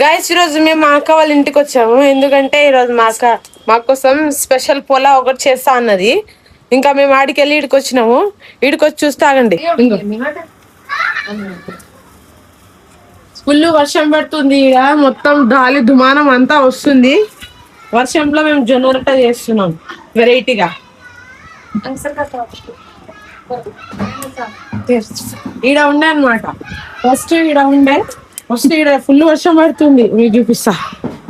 Guys ఈరోజు మేము మా అక్క వాళ్ళ ఇంటికి వచ్చాము. ఎందుకంటే ఈరోజు మా కోసం స్పెషల్ పోలా ఒకటి చేస్తా అన్నది. ఇంకా మేము ఆడికి వెళ్ళి ఇడికి వచ్చినాము. ఇడికి వచ్చి చూస్తాగండి, ఫుల్ వర్షం పడుతుంది. ఈడ మొత్తం గాలి దుమానం అంతా వస్తుంది. వర్షంలో మేము జొన్న రొట్టె చేస్తున్నాం వెరైటీగా. ఈడ ఉండే అనమాట. ఫస్ట్ ఈడ ఫుల్ వర్షం పడుతుంది. మీకు చూపిస్తా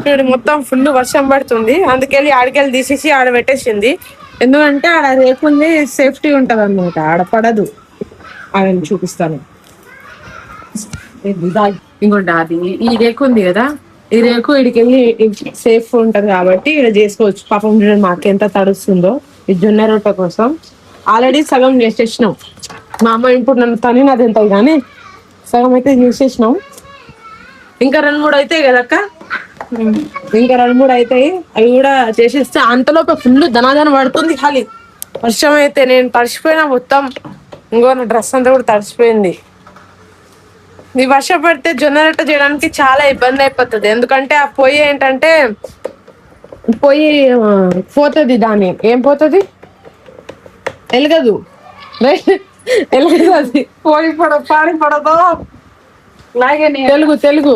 చూడు, మొత్తం ఫుల్ వర్షం పడుతుంది. అందుకెళ్ళి ఆడికెళ్ళి తీసేసి ఆడ పెట్టేసింది. ఎందుకంటే ఆడ రేపుంది, సేఫ్టీ ఉంటది అనమాట, ఆడ పడదు. ఆడ చూపిస్తాను. ఇంకోటి అది ఈ రేకు ఉంది కదా, ఈ రేకు ఇడికెళ్ళి సేఫ్ ఉంటది కాబట్టి ఇక్కడ చేసుకోవచ్చు. పాపం చూడండి మాకు ఎంత తడుస్తుందో ఈ జొన్న రొట్టె కోసం. ఆల్రెడీ సగం చేసేసినాం. మా అమ్మ ఇప్పుడు నన్ను తనినది ఎంత కానీ సగం అయితే చేసేసినాం. ఇంకా 2-3 అవుతాయి కదక్క, ఇంకా 2-3 అవుతాయి. అవి కూడా చేసేస్తే అంతలోపు ఫుల్ ధనాధన పడుతుంది. ఖాళీ వర్షం అయితే నేను తడిసిపోయినా మొత్తం. ఇంకో నా డ్రెస్ అంతా కూడా తడిసిపోయింది. ఈ వర్షం పడితే జొన్న రొట్టె చేయడానికి చాలా ఇబ్బంది అయిపోతుంది. ఎందుకంటే ఆ పొయ్యి ఏంటంటే పొయ్యి పోతుంది. దాన్ని ఏం పోతుంది, ఎలగదు అది పోయి పాడి పడదో. అలాగే తెలుగు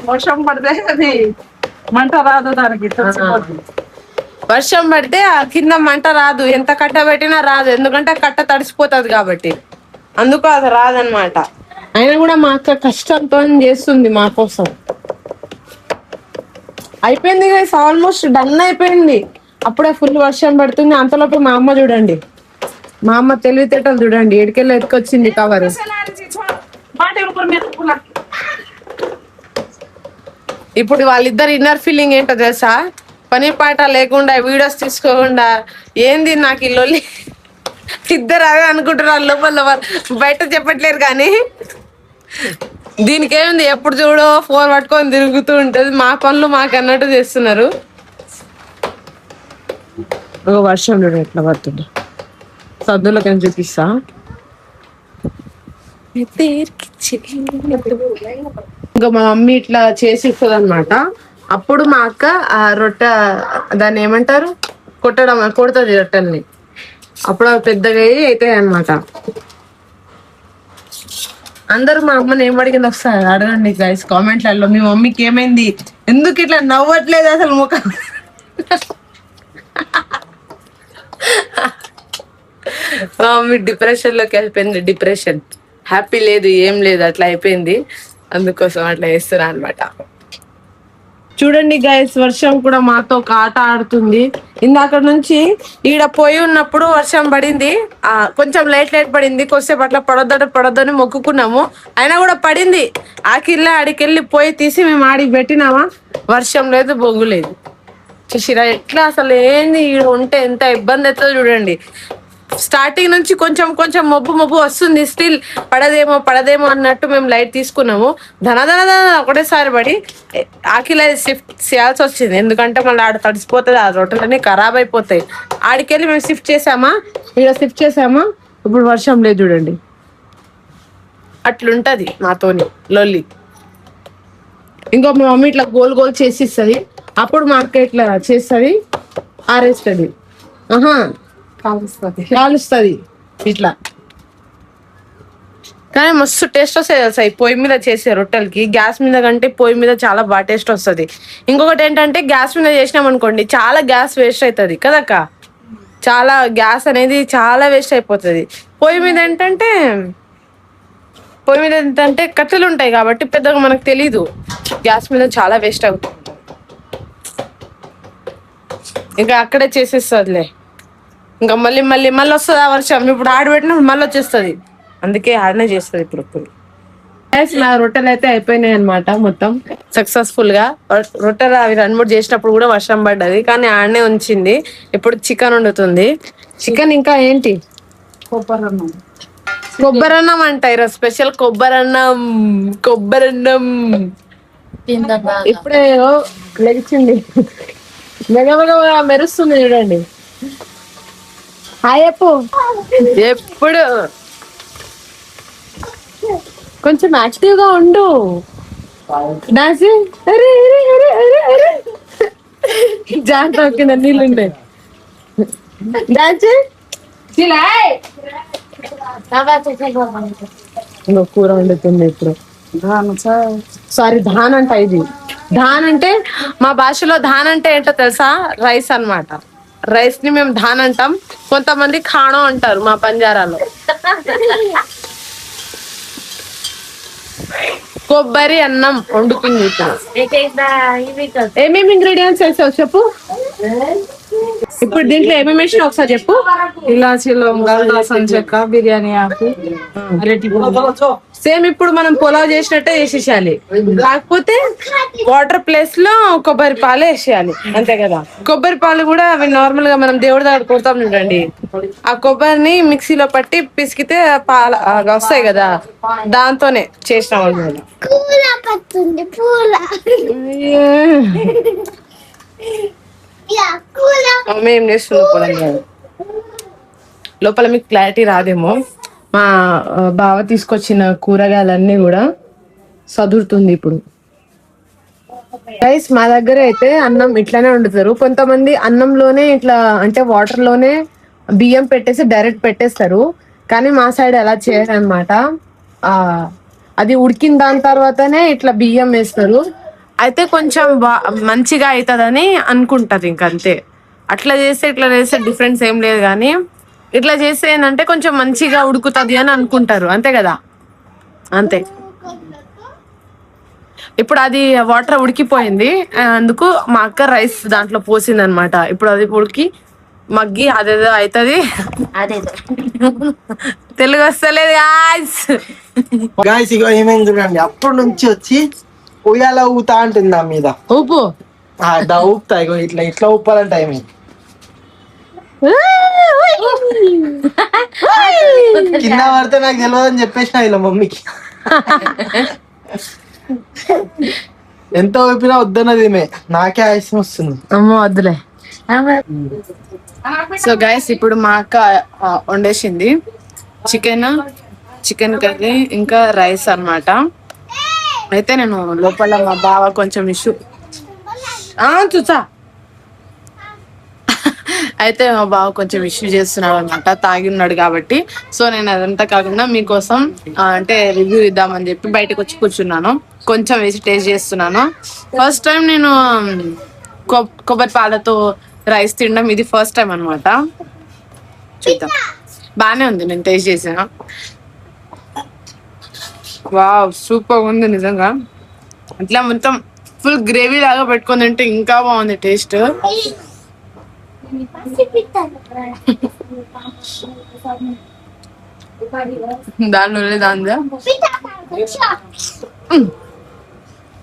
వర్షం పడితే అది మంట రాదు. దానికి వర్షం పడితే ఆ కింద మంట రాదు, ఎంత కట్ట పెట్టినా రాదు. ఎందుకంటే కట్ట తడిసిపోతుంది కాబట్టి, అందుకు అది రాదనమాట. అయినా కూడా మా అక్క కష్టంతో చేస్తుంది మా కోసం. అయిపోయింది గైస్, ఆల్మోస్ట్ డన్ అయిపోయింది. అప్పుడే ఫుల్ వర్షం పడుతుంది. అంతలోపు మా అమ్మ చూడండి, మా అమ్మ తెలివితేటలు చూడండి, ఎడికెళ్ళి ఎత్తుకొచ్చింది కవర్. ఇప్పుడు వాళ్ళిద్దరు ఇన్నర్ ఫీలింగ్ ఏంటో తెలుసా? పని పాట లేకుండా వీడియోస్ తీసుకోకుండా ఏంది నాకు ఈ లొల్లి. ఇద్దరు అవే అనుకుంటున్నారు లోపల, బయట చెప్పట్లేరు. కానీ దీనికి ఏముంది, ఎప్పుడు చూడో ఫోన్ పట్టుకొని తిరుగుతూ ఉంటది. మా పనులు మాకు అన్నట్టు చేస్తున్నారు. వర్షం చూడు ఎట్లా పడుతుందో. సద్దులకి అని చూపిస్తా. ఇంకా మా మమ్మీ ఇట్లా చేసి ఇస్తుంది అనమాట. అప్పుడు మా అక్క ఆ రొట్టె, దాన్ని ఏమంటారు, కొడుతుంది రొట్టెల్ని. అప్పుడు అవి పెద్దగా అవుతాయి అనమాట. అందరూ మా అమ్మని ఏం అడిగింది ఒకసారి అడగండి గైస్ కామెంట్లలో. మీ మమ్మీకి ఏమైంది, ఎందుకు ఇట్లా నవ్వట్లేదు అసలు ముఖం? మా మమ్మీ డిప్రెషన్ లోకి వెళ్ళిపోయింది. డిప్రెషన్, హ్యాపీ లేదు, ఏం లేదు, అట్లా అయిపోయింది. అందుకోసం అట్లా చేస్తున్నా అనమాట. చూడండి గైస్, వర్షం కూడా మాతో ఒక ఆట ఆడుతుంది. ఇందాక నుంచి ఈడ పోయి ఉన్నప్పుడు వర్షం పడింది. కొంచెం లేట్ పడింది. కొద్దిసేపు అట్లా పడొద్దని మొక్కుకున్నాము, అయినా కూడా పడింది. ఆడికెళ్ళి పోయి తీసి మేము ఆడికి పెట్టినామా, వర్షం లేదు, బొగ్గు లేదు. చూసిరా ఎట్లా అసలు ఏంది, ఈడ ఉంటే ఎంత ఇబ్బంది అవుతుందో చూడండి. స్టార్టింగ్ నుంచి కొంచెం మబ్బు వస్తుంది. స్టిల్ పడదేమో అన్నట్టు మేము లైట్ తీసుకున్నాము. ధన ఒకటేసారి పడి ఆకిలా షిఫ్ట్ చేయాల్సి వచ్చింది. ఎందుకంటే మళ్ళీ ఆడ తడిసిపోతుంది, ఆ రొట్టెలన్నీ ఖరాబ్ అయిపోతాయి. ఆడికెళ్ళి మేము షిఫ్ట్ చేసామా, ఇప్పుడు వర్షం లేదు చూడండి. అట్లుంటది మాతోని లొల్లి. ఇంకో మా మమ్మీ ఇట్లా గోల్ చేసి ఇస్తుంది. అప్పుడు మా అక్క ఇట్లా చేస్తుంది, ఆరేస్తుంది, కాలుస్తుంది ఇట్లా. కానీ మస్తు టేస్ట్ వస్తాయి తెలుసా ఈ పొయ్యి మీద చేసే రొట్టెలకి. గ్యాస్ మీద కంటే పొయ్యి మీద చాలా బాగా టేస్ట్ వస్తుంది. ఇంకొకటి ఏంటంటే గ్యాస్ మీద చేసినాం అనుకోండి, చాలా గ్యాస్ వేస్ట్ అవుతుంది కదక్క. చాలా గ్యాస్ అనేది చాలా వేస్ట్ అయిపోతుంది. పొయ్యి మీద ఏంటంటే కట్టెలు ఉంటాయి కాబట్టి పెద్దగా మనకు తెలీదు. గ్యాస్ మీద చాలా వేస్ట్ అవుతుంది. ఇంకా అక్కడే చేసేస్తుందిలే. ఇంకా మళ్ళీ వస్తుంది ఆ వర్షం. ఇప్పుడు ఆడబెట్టినప్పుడు మళ్ళీ వచ్చేస్తుంది. అందుకే ఆడనే చేస్తుంది ఇప్పుడు. నా రొట్టెలు అయితే అయిపోయినాయి అనమాట మొత్తం సక్సెస్ఫుల్ గా. రొట్టెలు అవి 2-3 చేసినప్పుడు కూడా వర్షం పడ్డది, కానీ ఆడనే ఉంచింది. ఇప్పుడు చికెన్ వండుతుంది. చికెన్ ఇంకా ఏంటి, కొబ్బరన్నం అంట. ఈరోజు స్పెషల్ కొబ్బరన్నం. ఇప్పుడే లెగిచింది, మెగమెగ మెరుస్తుంది చూడండి. హాయ్ అప్పు. ఎప్పుడు కొంచెం యాక్టివ్ గా ఉండు. డాన్స్ అరే అరే అరే అరే అరే జాగ్రత్త కింద నీళ్ళుండే డాన్స్ కూర వండుతుంది ఇప్పుడు. సారీ ధాన్ అంట ఇది. ధాన్ అంటే మా భాషలో ధాన్ అంటే ఏంటో తెలుసా? రైస్ అన్నమాట. రైస్ ని మేము ధాన్ అంటాం, కొంతమంది ఖాణో అంటారు మా పంజారాలో. కొబ్బరి అన్నం వండుతుంది ఇప్పుడు. ఏమేమి ఇంగ్రీడియంట్స్ వేసావు చెప్పు. ఇప్పుడు దీంట్లో ఏమేమి వేసినా ఒకసారి చెప్పు. ఇలాచీలు, దాల్చిన చెక్క, బిర్యానీ ఆకు, అరటి పువ్వు. సేమ్ ఇప్పుడు మనం పులావ్ చేసినట్టే చేసేసేయాలి, కాకపోతే వాటర్ ప్లేస్ లో కొబ్బరి పాలు వేసేయాలి, అంతే కదా. కొబ్బరి పాలు కూడా అవి నార్మల్ గా మనం దేవుడి దగ్గర కొడతాం చూడండి, ఆ కొబ్బరిని మిక్సీలో పట్టి పిసికితే పాల వస్తాయి కదా, దాంతోనే చేసినాం అన్నమాట. ఏం చేస్తున్నాం లోపల మీకు క్లారిటీ రాదేమో. మా బావ తీసుకొచ్చిన కూరగాయలన్నీ కూడా సదురుతుంది ఇప్పుడు. గైస్ మా దగ్గర అయితే అన్నం ఇట్లానే వండుతారు. కొంతమంది అన్నంలోనే ఇట్లా అంటే వాటర్ లోనే బియ్యం పెట్టేసి డైరెక్ట్ పెట్టేస్తారు, కానీ మా సైడ్ అలా చేయరు అనమాట. అది ఉడికిన దాని తర్వాతనే ఇట్లా బియ్యం వేస్తారు. అయితే కొంచెం మంచిగా అవుతుందని అనుకుంటారు, ఇంకంతే. అట్లా చేస్తే ఇట్లా చేస్తే డిఫరెన్స్ ఏం లేదు, కానీ ఇట్లా చేస్తే ఏంటంటే కొంచెం మంచిగా ఉడుకుతుంది అని అనుకుంటారు, అంతే కదా. అంతే. ఇప్పుడు అది వాటర్ ఉడికిపోయింది, అందుకు మా అక్క రైస్ దాంట్లో పోసింది అనమాట. ఇప్పుడు అది ఉడికి మగ్గి అదేదో అవుతుంది. తెలుగు వస్తలేదు గాయస్. ఇగో ఏమైంది చూడండి, అప్పటి నుంచి వచ్చి ఉయ్యాల ఊతా అంటుంది నా మీద. ఉప్పు ఊపుతా, ఇగో ఇట్లా ఇట్లా ఊపాలంటే ఏమైంది కింద పడితే నాకు తెలియదు అని చెప్పేసిన ఇలా మమ్మీకి. ఎంత ఊపినా వద్దన్నది ఈమె, నాకే ఆయాసం వస్తుంది. అమ్మో వద్దులే. సో గైస్ ఇప్పుడు మా అక్క వండేసింది చికెన్ కర్రీ ఇంకా రైస్ అన్నమాట. అయితే నేను లోపల మా బావ కొంచెం ఇష్యూ చూసా అయితే మా బావ కొంచెం ఇష్యూ చేస్తున్నాడు అనమాట, తాగి ఉన్నాడు కాబట్టి. సో నేను అదంతా కాకుండా మీకోసం అంటే రివ్యూ ఇద్దామని చెప్పి బయటకు వచ్చి కూర్చున్నాను, కొంచెం వేసి టేస్ట్ చేస్తున్నాను. ఫస్ట్ టైం నేను కొబ్బరి పాలతో రైస్ తినడం ఇది ఫస్ట్ టైం అనమాట. చూద్దాం. బానే ఉంది, నేను టేస్ట్ చేసాను. వావ్ సూపర్ ఉంది నిజంగా. అట్లా మొత్తం ఫుల్ గ్రేవీ లాగా పెట్టుకొని తింటే ఇంకా బాగుంది టేస్ట్.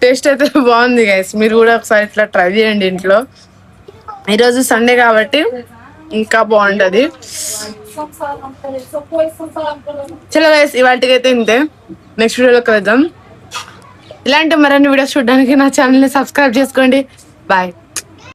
టేస్ట్ అయితే బాగుంది గైస్, మీరు కూడా ఒకసారి ఇట్లా ట్రై చేయండి ఇంట్లో. ఈరోజు సండే కాబట్టి ఇంకా బాగుంటది. చలో గైస్ ఇవాళకైతే ఇంతే, నెక్స్ట్ వీడియోలో కలుద్దాం. ఇలాంటి మరిన్ని వీడియోస్ చూడడానికి నా ఛానల్ని సబ్స్క్రైబ్ చేసుకోండి. బాయ్.